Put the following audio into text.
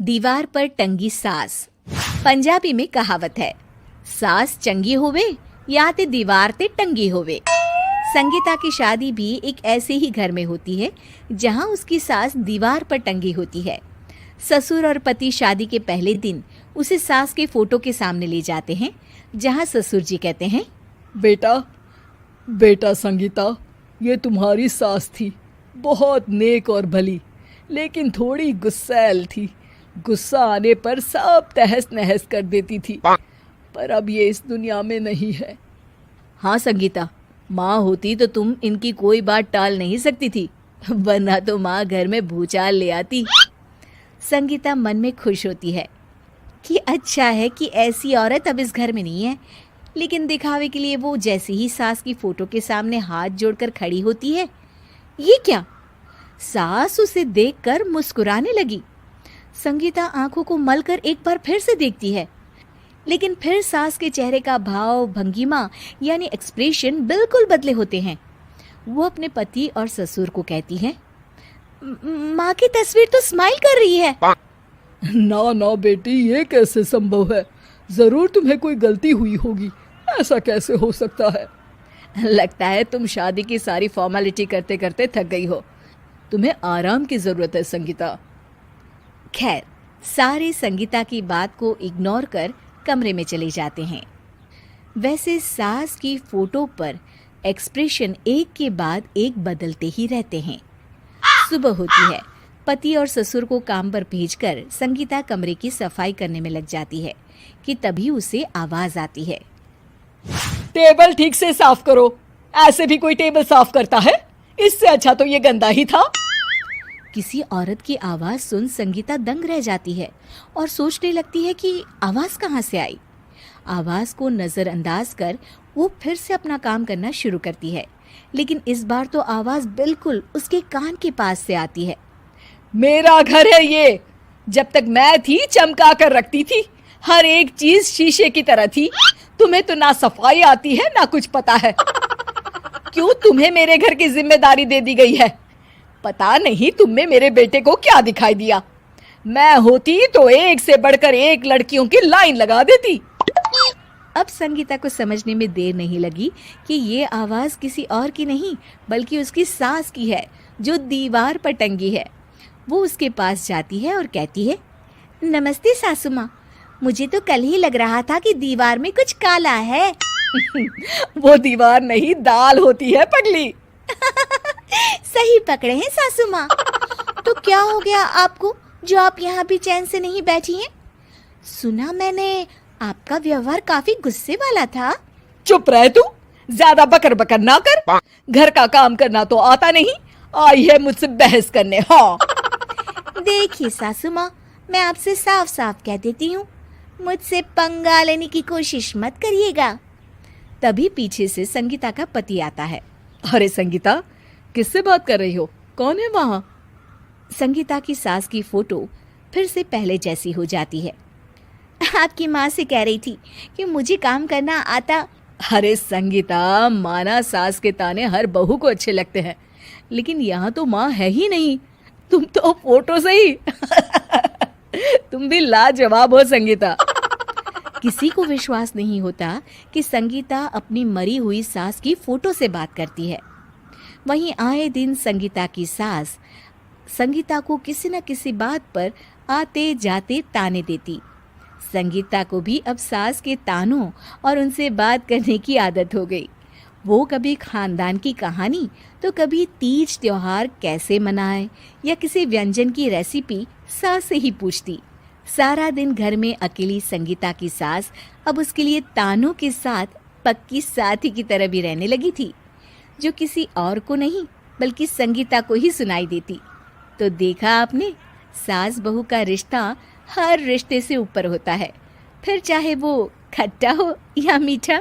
दीवार पर टंगी सास। पंजाबी में कहावत है, सास चंगी होवे या ते दीवार ते टंगी होवे। संगीता की शादी भी एक ऐसे ही घर में होती है जहां उसकी सास दीवार पर टंगी होती है। ससुर और पति शादी के पहले दिन उसे सास के फोटो के सामने ले जाते हैं, जहां ससुर जी कहते हैं, बेटा बेटा संगीता, ये तुम्हारी सास थी, बहुत नेक और भली, लेकिन थोड़ी गुस्सैल थी। गुस्सा आने पर सब तहस नहस कर देती थी, पर अब ये इस दुनिया में नहीं है। हाँ संगीता, माँ होती तो तुम इनकी कोई बात टाल नहीं सकती थी, वरना तो माँ घर में भूचाल ले आती। संगीता मन में खुश होती है कि अच्छा है कि ऐसी औरत अब इस घर में नहीं है, लेकिन दिखावे के लिए वो जैसे ही सास की फोटो के सामने हाथ जोड़कर खड़ी होती है, ये क्या? सास उसे देखकर मुस्कुराने लगी। संगीता आंखों को मलकर एक बार फिर से देखती है, लेकिन फिर सास के चेहरे का भाव, भंगिमा यानी एक्सप्रेशन बिल्कुल बदले होते हैं। वो अपने पति और ससुर को कहती है, माँ की तस्वीर तो स्माइल कर रही है। ना ना बेटी, ये कैसे संभव है? जरूर तुम्हें कोई गलती हुई होगी, ऐसा कैसे हो सकता है? लगता है तुम शादी की सारी फॉर्मेलिटी करते करते थक गई हो, तुम्हें आराम की जरूरत है संगीता। खैर, सारे संगीता की बात को इग्नोर कर कमरे में चले जाते हैं। वैसे सास की फोटो पर एक्सप्रेशन एक के बाद एक बदलते ही रहते हैं। सुबह होती है, पति और ससुर को काम पर भेजकर संगीता कमरे की सफाई करने में लग जाती है कि तभी उसे आवाज आती है, टेबल ठीक से साफ करो। ऐसे भी कोई टेबल साफ करता है? इससे अच्छा तो ये गंदा ही था। किसी औरत की आवाज सुन संगीता दंग रह जाती है और सोचने लगती है कि आवाज कहाँ से आई। आवाज को नजरअंदाज कर वो फिर से अपना काम करना शुरू करती है, लेकिन इस बार तो आवाज बिल्कुल उसके कान के पास से आती है। मेरा घर है ये, जब तक मैं थी चमका कर रखती थी, हर एक चीज शीशे की तरह थी। तुम्हें तो ना सफाई आती है ना कुछ पता है। क्यों तुम्हें मेरे घर की जिम्मेदारी दे दी गई है? पता नहीं तुम में मेरे बेटे को क्या दिखाई दिया। मैं होती तो एक से बढ़कर एक लड़कियों की लाइन लगा देती। अब संगीता को समझने में देर नहीं लगी कि ये आवाज किसी और की नहीं बल्कि उसकी सास की है, जो दीवार पर टंगी है। वो उसके पास जाती है और कहती है, नमस्ते सासू माँ, मुझे तो कल ही लग रहा था कि दीवार में कुछ काला है। वो दीवार नहीं, दाल होती है पगली। सही पकड़े हैं सासू माँ। तो क्या हो गया आपको जो आप यहाँ भी चैन से नहीं बैठी हैं? सुना मैंने आपका व्यवहार काफी गुस्से वाला था। चुप रह तू, ज्यादा बकर बकर ना कर। घर का काम करना तो आता नहीं, आई है मुझसे बहस करने। हाँ देखिए सासू माँ, मैं आपसे साफ साफ कह देती हूँ, मुझसे पंगा लेने की कोशिश मत करिएगा। तभी पीछे से संगीता का पति आता है। अरे संगीता, किससे बात कर रही हो? कौन है वहाँ? संगीता की सास की फोटो फिर से पहले जैसी हो जाती है। आपकी माँ से कह रही थी कि मुझे काम करना आता। अरे संगीता, माना सास के ताने हर बहू को अच्छे लगते हैं, लेकिन यहाँ तो माँ है ही नहीं, तुम तो फोटो से ही। तुम भी लाजवाब हो संगीता। किसी को विश्वास नहीं होता कि संगीता अपनी मरी हुई सास की फोटो से बात करती है। वहीं आए दिन संगीता की सास संगीता को किसी न किसी बात पर आते जाते ताने देती। संगीता को भी अब सास के तानों और उनसे बात करने की आदत हो गई। वो कभी खानदान की कहानी तो कभी तीज त्योहार कैसे मनाए या किसी व्यंजन की रेसिपी सास से ही पूछती। सारा दिन घर में अकेली संगीता की सास अब उसके लिए तानों के साथ पक्की साथी की तरह भी रहने लगी थी, जो किसी और को नहीं बल्कि संगीता को ही सुनाई देती। तो देखा आपने, सास बहू का रिश्ता हर रिश्ते से ऊपर होता है, फिर चाहे वो खट्टा हो या मीठा।